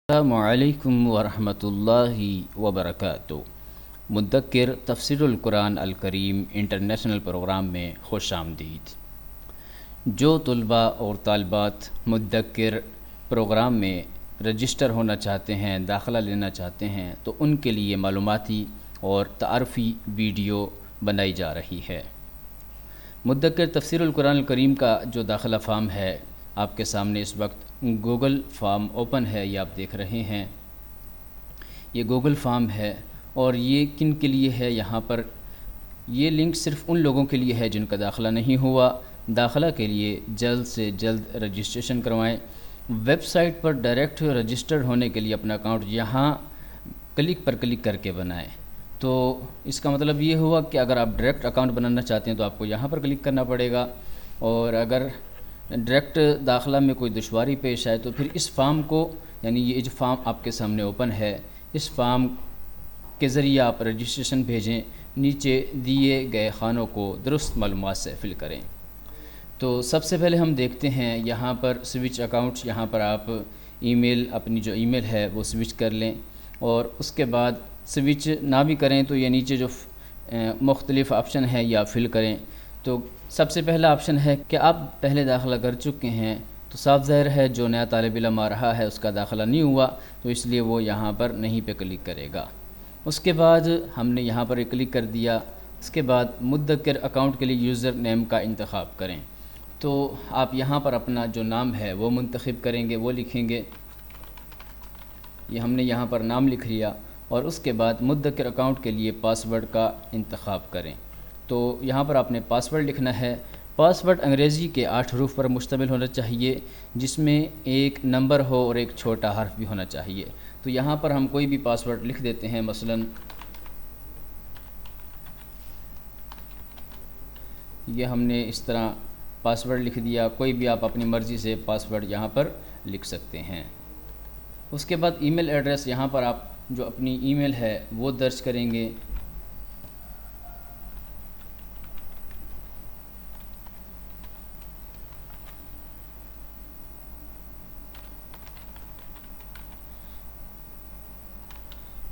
السلام علیکم ورحمۃ اللہ وبرکاتہ۔ مدکر تفسیر القرآن الکریم انٹرنیشنل پروگرام میں خوش آمدید۔ جو طلباء اور طالبات مدکر پروگرام میں رجسٹر ہونا چاہتے ہیں، داخلہ لینا چاہتے ہیں، تو ان کے لیے معلوماتی اور تعارفی ویڈیو بنائی جا رہی ہے۔ مدکر تفسیر القرآن الکریم کا جو داخلہ فارم ہے آپ کے سامنے اس وقت گوگل فارم اوپن ہے، یہ آپ دیکھ رہے ہیں۔ یہ گوگل فارم ہے اور یہ کن کے لیے ہے؟ یہاں پر یہ لنک صرف ان لوگوں کے لیے ہے جن کا داخلہ نہیں ہوا۔ داخلہ کے لیے جلد سے جلد رجسٹریشن کروائیں۔ ویب سائٹ پر ڈائریکٹ رجسٹر ہونے کے لیے اپنا اکاؤنٹ یہاں کلک پر کلک کر کے بنائیں۔ تو اس کا مطلب یہ ہوا کہ اگر آپ ڈائریکٹ اکاؤنٹ بنانا چاہتے ہیں تو آپ کو یہاں پر کلک کرنا پڑے گا، اور اگر ڈائریکٹ داخلہ میں کوئی دشواری پیش آئے تو پھر اس فارم کو، یعنی یہ جو فارم آپ کے سامنے اوپن ہے، اس فارم کے ذریعے آپ رجسٹریشن بھیجیں، نیچے دیے گئے خانوں کو درست معلومات سے فل کریں۔ تو سب سے پہلے ہم دیکھتے ہیں یہاں پر سوئچ اکاؤنٹ، یہاں پر آپ ای میل، اپنی جو ای میل ہے وہ سوئچ کر لیں، اور اس کے بعد سوئچ نہ بھی کریں تو یہ نیچے جو مختلف آپشن ہے یا فل کریں۔ تو سب سے پہلا آپشن ہے کہ آپ پہلے داخلہ کر چکے ہیں، تو صاف ظاہر ہے جو نیا طالب علم آ رہا ہے اس کا داخلہ نہیں ہوا، تو اس لیے وہ یہاں پر نہیں پہ کلک کرے گا۔ اس کے بعد ہم نے یہاں پر کلک کر دیا۔ اس کے بعد مدکر اکاؤنٹ کے لیے یوزر نیم کا انتخاب کریں۔ تو آپ یہاں پر اپنا جو نام ہے وہ منتخب کریں گے، وہ لکھیں گے۔ یہ ہم نے یہاں پر نام لکھ لیا، اور اس کے بعد مدکر اکاؤنٹ کے لیے پاسورڈ کا انتخاب کریں۔ تو یہاں پر آپ نے پاسورڈ لکھنا ہے۔ پاسورڈ انگریزی کے 8 حروف پر مشتمل ہونا چاہیے، جس میں ایک نمبر ہو اور ایک چھوٹا حرف بھی ہونا چاہیے۔ تو یہاں پر ہم کوئی بھی پاسورڈ لکھ دیتے ہیں، مثلا یہ ہم نے اس طرح پاسورڈ لکھ دیا۔ کوئی بھی آپ اپنی مرضی سے پاسورڈ یہاں پر لکھ سکتے ہیں۔ اس کے بعد ای میل ایڈریس، یہاں پر آپ جو اپنی ای میل ہے وہ درج کریں گے۔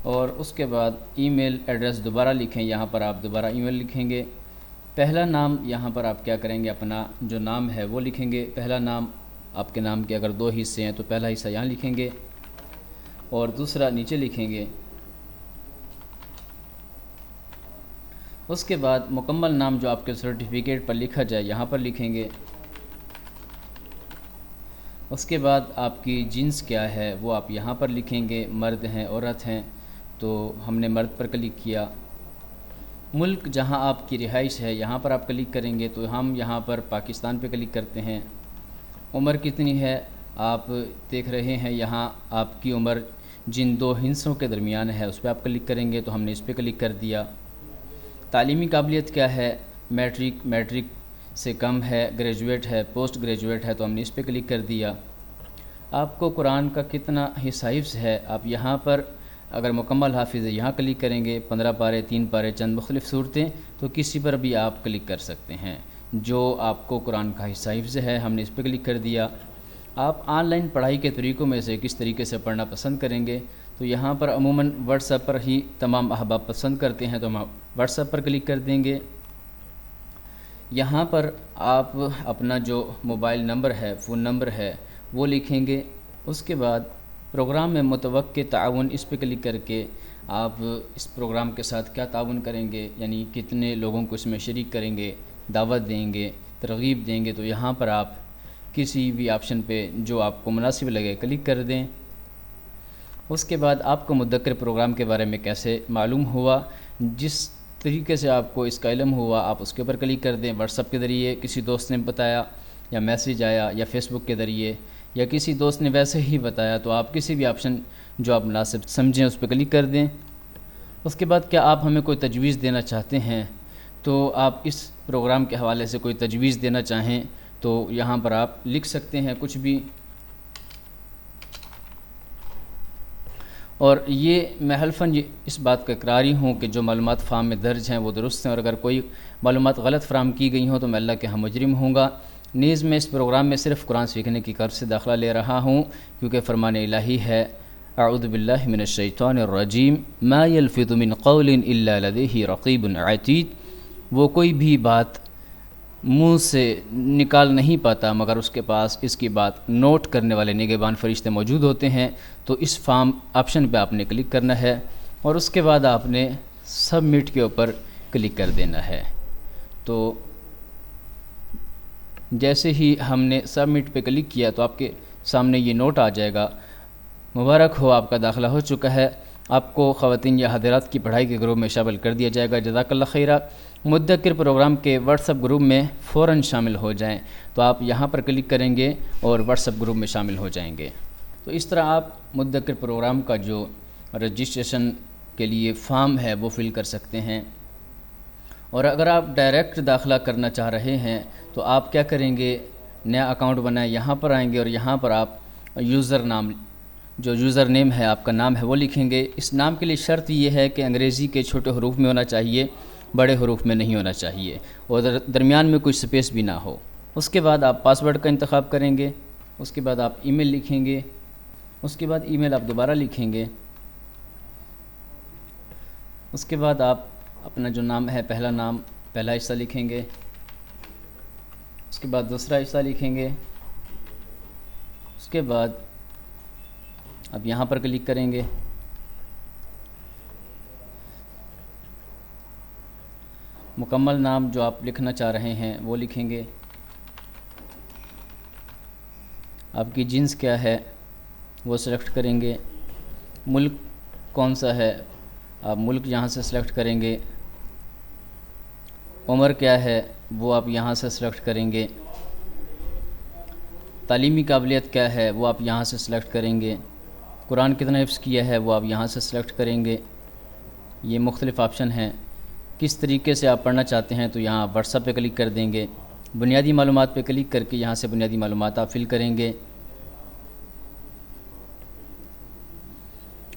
اور اس کے بعد ای میل ایڈریس دوبارہ لکھیں، یہاں پر آپ دوبارہ ای میل لکھیں گے۔ پہلا نام یہاں پر آپ کیا کریں گے، اپنا جو نام ہے وہ لکھیں گے۔ پہلا نام آپ کے نام کے اگر 2 حصے ہیں تو پہلا حصہ یہاں لکھیں گے اور دوسرا نیچے لکھیں گے۔ اس کے بعد مکمل نام جو آپ کے سرٹیفکیٹ پر لکھا جائے یہاں پر لکھیں گے۔ اس کے بعد آپ کی جنس کیا ہے وہ آپ یہاں پر لکھیں گے، مرد ہیں عورت ہیں، تو ہم نے مرد پر کلک کیا۔ ملک جہاں آپ کی رہائش ہے یہاں پر آپ کلک کریں گے، تو ہم یہاں پر پاکستان پہ کلک کرتے ہیں۔ عمر کتنی ہے آپ دیکھ رہے ہیں، یہاں آپ کی عمر جن 2 ہندسوں کے درمیان ہے اس پہ آپ کلک کریں گے، تو ہم نے اس پہ کلک کر دیا۔ تعلیمی قابلیت کیا ہے، میٹرک سے کم ہے، گریجویٹ ہے، پوسٹ گریجویٹ ہے، تو ہم نے اس پہ کلک کر دیا۔ آپ کو قرآن کا کتنا حصہ حفظ ہے، آپ یہاں پر اگر مکمل حافظ ہے یہاں کلک کریں گے، 15 پارے، 3 پارے، چند مختلف صورتیں، تو کسی پر بھی آپ کلک کر سکتے ہیں جو آپ کو قرآن کا حصہ حفظ ہے، ہم نے اس پہ کلک کر دیا۔ آپ آن لائن پڑھائی کے طریقوں میں سے کس طریقے سے پڑھنا پسند کریں گے، تو یہاں پر عموماً واٹس ایپ پر ہی تمام احباب پسند کرتے ہیں، تو ہم واٹس ایپ پر کلک کر دیں گے۔ یہاں پر آپ اپنا جو موبائل نمبر ہے، فون نمبر ہے وہ لکھیں گے۔ اس کے بعد پروگرام میں متوقع تعاون، اس پہ کلک کر کے آپ اس پروگرام کے ساتھ کیا تعاون کریں گے، یعنی کتنے لوگوں کو اس میں شریک کریں گے، دعوت دیں گے، ترغیب دیں گے، تو یہاں پر آپ کسی بھی آپشن پہ جو آپ کو مناسب لگے کلک کر دیں۔ اس کے بعد آپ کو مدکر پروگرام کے بارے میں کیسے معلوم ہوا، جس طریقے سے آپ کو اس کا علم ہوا آپ اس کے اوپر کلک کر دیں۔ واٹس ایپ کے ذریعے کسی دوست نے بتایا، یا میسیج آیا، یا فیس بک کے ذریعے، یا کسی دوست نے ویسے ہی بتایا، تو آپ کسی بھی آپشن جو آپ مناسب سمجھیں اس پہ کلک کر دیں۔ اس کے بعد کیا آپ ہمیں کوئی تجویز دینا چاہتے ہیں، تو آپ اس پروگرام کے حوالے سے کوئی تجویز دینا چاہیں تو یہاں پر آپ لکھ سکتے ہیں کچھ بھی۔ اور یہ میں حلفاً اس بات کا اقراری ہوں کہ جو معلومات فارم میں درج ہیں وہ درست ہیں، اور اگر کوئی معلومات غلط فراہم کی گئی ہوں تو میں اللہ کے ہاں مجرم ہوں گا۔ نیز میں اس پروگرام میں صرف قرآن سیکھنے کی غرض سے داخلہ لے رہا ہوں، کیونکہ فرمان الہی ہے اعوذ باللہ من الشیطان الرجیم ما یلفظ من قول الا لدیہ رقیب عتید، وہ کوئی بھی بات منہ سے نکال نہیں پاتا مگر اس کے پاس اس کی بات نوٹ کرنے والے نگہبان فرشتے موجود ہوتے ہیں۔ تو اس فارم آپشن پہ آپ نے کلک کرنا ہے اور اس کے بعد آپ نے سبمٹ کے اوپر کلک کر دینا ہے۔ تو جیسے ہی ہم نے سبمٹ پہ کلک کیا تو آپ کے سامنے یہ نوٹ آ جائے گا، مبارک ہو آپ کا داخلہ ہو چکا ہے، آپ کو خواتین یا حاضرات کی پڑھائی کے گروپ میں شامل کر دیا جائے گا۔ جزاک اللہ خیرہ۔ مدکر پروگرام کے واٹس ایپ گروپ میں فوراً شامل ہو جائیں، تو آپ یہاں پر کلک کریں گے اور واٹس ایپ گروپ میں شامل ہو جائیں گے۔ تو اس طرح آپ مدکر پروگرام کا جو رجسٹریشن کے لیے فارم ہے وہ فل کر سکتے ہیں۔ اور اگر آپ ڈائریکٹ داخلہ کرنا چاہ رہے ہیں تو آپ کیا کریں گے، نیا اکاؤنٹ بنائیں، یہاں پر آئیں گے اور یہاں پر آپ یوزر نام، جو یوزر نیم ہے آپ کا نام ہے وہ لکھیں گے۔ اس نام کے لیے شرط یہ ہے کہ انگریزی کے چھوٹے حروف میں ہونا چاہیے، بڑے حروف میں نہیں ہونا چاہیے، اور درمیان میں کوئی سپیس بھی نہ ہو۔ اس کے بعد آپ پاسورڈ کا انتخاب کریں گے، اس کے بعد آپ ای میل لکھیں گے، اس کے بعد ای میل آپ دوبارہ لکھیں گے، اس کے بعد آپ اپنا جو نام ہے پہلا نام پہلا حصہ لکھیں گے، اس کے بعد دوسرا حصہ لکھیں گے، اس کے بعد اب یہاں پر کلک کریں گے، مکمل نام جو آپ لکھنا چاہ رہے ہیں وہ لکھیں گے، آپ کی جنس کیا ہے وہ سلیکٹ کریں گے، ملک کون سا ہے آپ ملک یہاں سے سلیکٹ کریں گے، عمر کیا ہے وہ آپ یہاں سے سلیکٹ کریں گے، تعلیمی قابلیت کیا ہے وہ آپ یہاں سے سلیکٹ کریں گے، قرآن کتنا حفظ کیا ہے وہ آپ یہاں سے سلیکٹ کریں گے۔ یہ مختلف آپشن ہیں، کس طریقے سے آپ پڑھنا چاہتے ہیں تو یہاں واٹس ایپ پہ کلک کر دیں گے، بنیادی معلومات پہ کلک کر کے یہاں سے بنیادی معلومات آپ فل کریں گے۔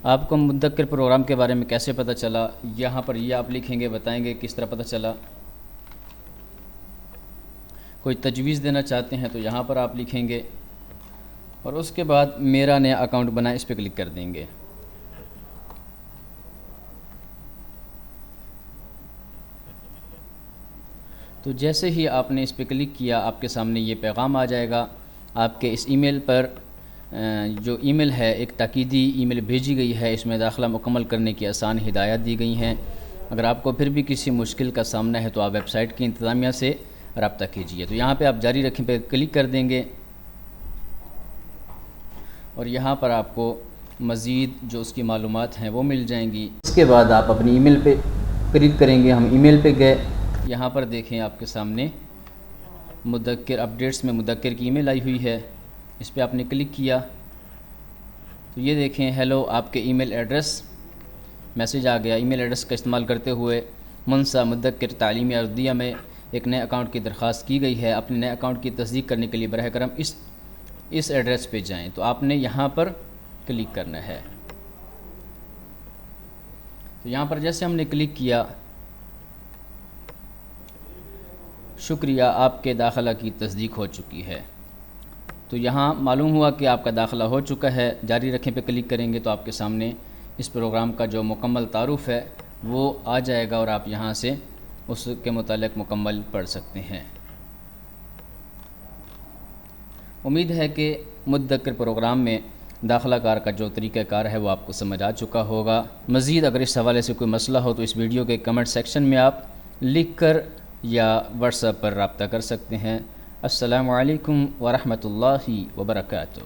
آپ کو مدکر پروگرام کے بارے میں کیسے پتہ چلا، یہاں پر یہ آپ لکھیں گے، بتائیں گے کس طرح پتہ چلا۔ کوئی تجویز دینا چاہتے ہیں تو یہاں پر آپ لکھیں گے، اور اس کے بعد میرا نیا اکاؤنٹ بنا اس پہ کلک کر دیں گے۔ تو جیسے ہی آپ نے اس پہ کلک کیا آپ کے سامنے یہ پیغام آ جائے گا، آپ کے اس ای میل پر جو ای میل ہے ایک تاکیدی ای میل بھیجی گئی ہے، اس میں داخلہ مکمل کرنے کی آسان ہدایات دی گئی ہیں۔ اگر آپ کو پھر بھی کسی مشکل کا سامنا ہے تو آپ ویب سائٹ کی انتظامیہ سے رابطہ کیجیے۔ تو یہاں پہ آپ جاری رکھیں پہ کلک کر دیں گے، اور یہاں پر آپ کو مزید جو اس کی معلومات ہیں وہ مل جائیں گی۔ اس کے بعد آپ اپنی ای میل پہ کلک کریں گے، ہم ای میل پہ گئے، یہاں پر دیکھیں آپ کے سامنے مدکر اپڈیٹس میں مدکر کی ای میل آئی ہوئی ہے، اس پہ آپ نے کلک کیا تو یہ دیکھیں ہیلو، آپ کے ای میل ایڈریس میسیج آ گیا۔ ای میل ایڈریس کا استعمال کرتے ہوئے منسا مدکر تعلیمی اردیہ میں ایک نئے اکاؤنٹ کی درخواست کی گئی ہے، اپنے نئے اکاؤنٹ کی تصدیق کرنے کے لیے براہ کرم اس ایڈریس پہ جائیں۔ تو آپ نے یہاں پر کلک کرنا ہے۔ تو یہاں پر جیسے ہم نے کلک کیا، شکریہ آپ کے داخلہ کی تصدیق ہو چکی ہے۔ تو یہاں معلوم ہوا کہ آپ کا داخلہ ہو چکا ہے، جاری رکھیں پہ کلک کریں گے تو آپ کے سامنے اس پروگرام کا جو مکمل تعارف ہے وہ آ جائے گا، اور آپ یہاں سے اس کے متعلق مکمل پڑھ سکتے ہیں۔ امید ہے کہ مدکر پروگرام میں داخلہ کار کا جو طریقہ کار ہے وہ آپ کو سمجھ آ چکا ہوگا۔ مزید اگر اس حوالے سے کوئی مسئلہ ہو تو اس ویڈیو کے کمنٹ سیکشن میں آپ لکھ کر یا واٹس ایپ پر رابطہ کر سکتے ہیں۔ السلام علیکم ورحمۃ اللہ وبرکاتہ۔